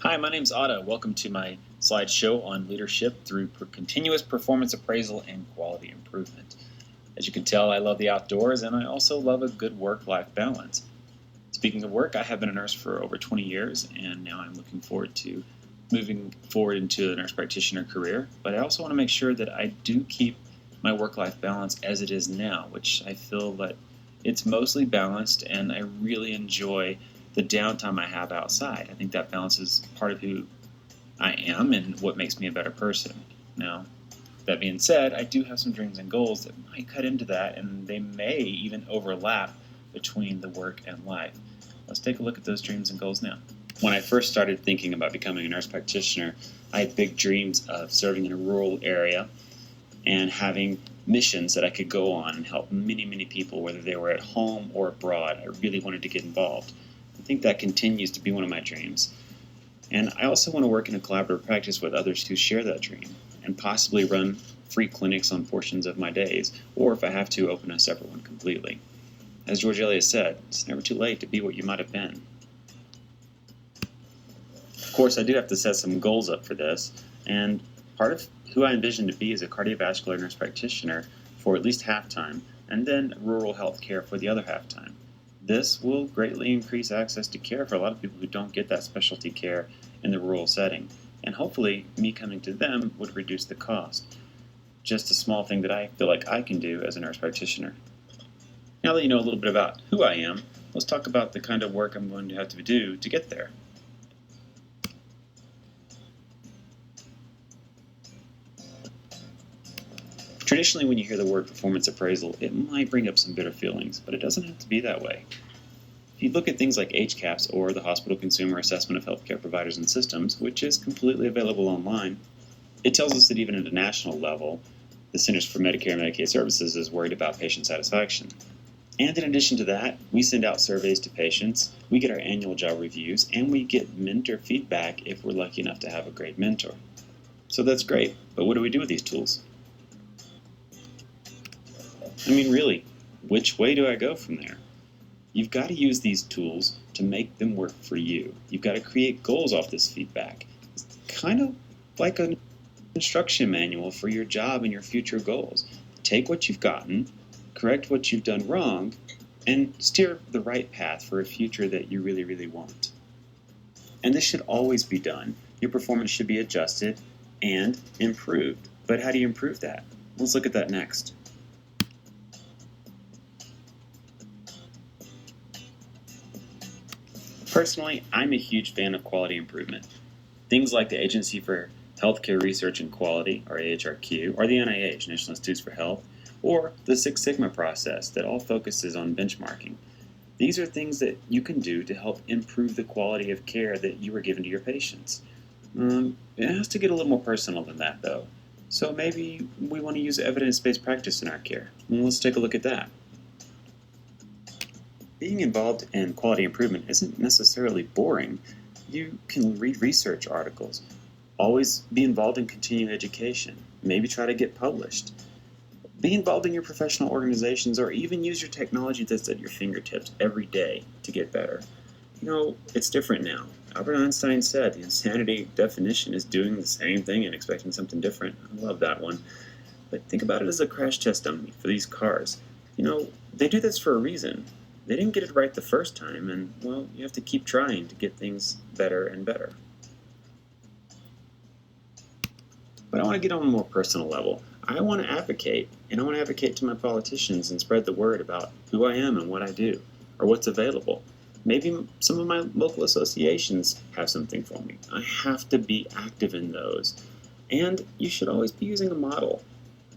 Hi, my name's Otto. Welcome to my slideshow on leadership through continuous performance appraisal and quality improvement. As you can tell, I love the outdoors and I also love a good work-life balance. Speaking of work, I have been a nurse for over 20 years and now I'm looking forward to moving forward into a nurse practitioner career, but I also want to make sure that I do keep my work-life balance as it is now, which I feel that it's mostly balanced and I really enjoy the downtime I have outside. I think that balance is part of who I am and what makes me a better person. Now, that being said, I do have some dreams and goals that might cut into that, and they may even overlap between the work and life. Let's take a look at those dreams and goals now. When I first started thinking about becoming a nurse practitioner, I had big dreams of serving in a rural area and having missions that I could go on and help many, many people, whether they were at home or abroad. I really wanted to get involved. I think that continues to be one of my dreams. And I also want to work in a collaborative practice with others who share that dream and possibly run free clinics on portions of my days, or if I have to, open a separate one completely. As George Eliot said, it's never too late to be what you might have been. Of course, I do have to set some goals up for this, and part of who I envision to be is a cardiovascular nurse practitioner for at least half-time, and then rural health care for the other half-time. This will greatly increase access to care for a lot of people who don't get that specialty care in the rural setting, and hopefully me coming to them would reduce the cost. Just a small thing that I feel like I can do as a nurse practitioner. Now that you know a little bit about who I am, let's talk about the kind of work I'm going to have to do to get there. Traditionally, when you hear the word performance appraisal, it might bring up some bitter feelings, but it doesn't have to be that way. If you look at things like HCAHPS, or the Hospital Consumer Assessment of Healthcare Providers and Systems, which is completely available online, it tells us that even at a national level, the Centers for Medicare and Medicaid Services is worried about patient satisfaction. And in addition to that, we send out surveys to patients, we get our annual job reviews, and we get mentor feedback if we're lucky enough to have a great mentor. So that's great, but what do we do with these tools? I mean, really, which way do I go from there? You've got to use these tools to make them work for you. You've got to create goals off this feedback. It's kind of like an instruction manual for your job and your future goals. Take what you've gotten, correct what you've done wrong, and steer the right path for a future that you really, really want. And this should always be done. Your performance should be adjusted and improved. But how do you improve that? Let's look at that next. Personally, I'm a huge fan of quality improvement. Things like the Agency for Healthcare Research and Quality, or AHRQ, or the NIH, National Institutes for Health, or the Six Sigma process that all focuses on benchmarking. These are things that you can do to help improve the quality of care that you are giving to your patients. It has to get a little more personal than that, though. So maybe we want to use evidence-based practice in our care. Let's take a look at that. Being involved in quality improvement isn't necessarily boring. You can read research articles, always be involved in continuing education, maybe try to get published. Be involved in your professional organizations, or even use your technology that's at your fingertips every day to get better. You know, it's different now. Albert Einstein said the insanity definition is doing the same thing and expecting something different. I love that one. But think about it as a crash test dummy for these cars. You know, they do this for a reason. They didn't get it right the first time, and, well, you have to keep trying to get things better and better. But I want to get on a more personal level. I want to advocate, and I want to advocate to my politicians and spread the word about who I am and what I do, or what's available. Maybe some of my local associations have something for me. I have to be active in those. And you should always be using a model.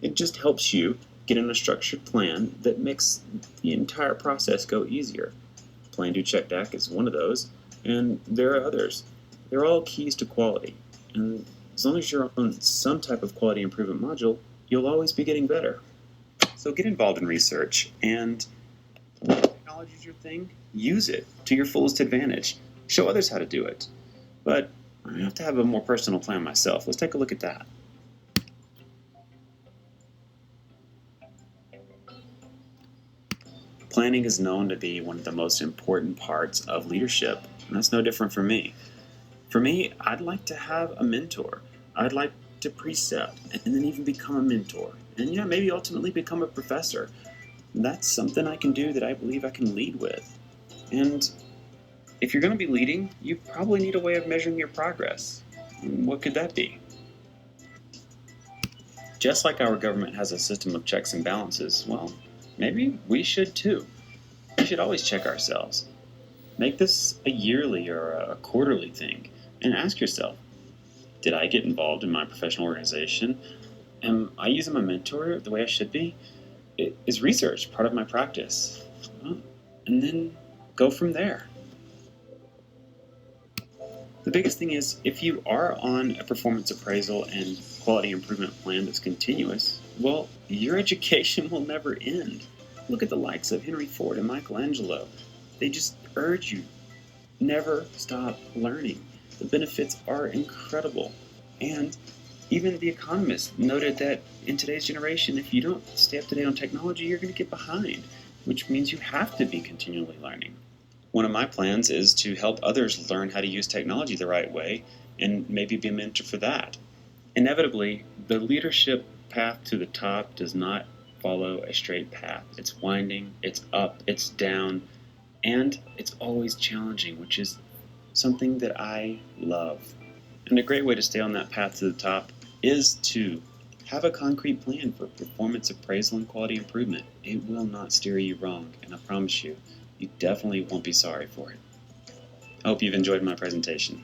It just helps you get in a structured plan that makes the entire process go easier. Plan, Do, Check, DAC is one of those, and there are others. They're all keys to quality, and as long as you're on some type of quality improvement module, you'll always be getting better. So get involved in research, and if technology is your thing, use it to your fullest advantage. Show others how to do it. But I have to have a more personal plan myself. Let's take a look at that. Planning is known to be one of the most important parts of leadership, and that's no different for me. For me, I'd like to have a mentor. I'd like to precept and then even become a mentor. And yeah, maybe ultimately become a professor. That's something I can do that I believe I can lead with. And if you're going to be leading, you probably need a way of measuring your progress. What could that be? Just like our government has a system of checks and balances, well, maybe we should too. We should always check ourselves. Make this a yearly or a quarterly thing and ask yourself, did I get involved in my professional organization? Am I using my mentor the way I should be? Is research part of my practice? Well, and then go from there. The biggest thing is, if you are on a performance appraisal and quality improvement plan that's continuous, well, your education will never end. Look at the likes of Henry Ford and Michelangelo. They just urge you, never stop learning. The benefits are incredible. And even The Economist noted that in today's generation, if you don't stay up to date on technology, you're going to get behind, which means you have to be continually learning. One of my plans is to help others learn how to use technology the right way and maybe be a mentor for that. Inevitably, the leadership path to the top does not follow a straight path. It's winding, it's up, it's down, and it's always challenging, which is something that I love. And a great way to stay on that path to the top is to have a concrete plan for performance appraisal and quality improvement. It will not steer you wrong, and I promise you, you definitely won't be sorry for it. I hope you've enjoyed my presentation.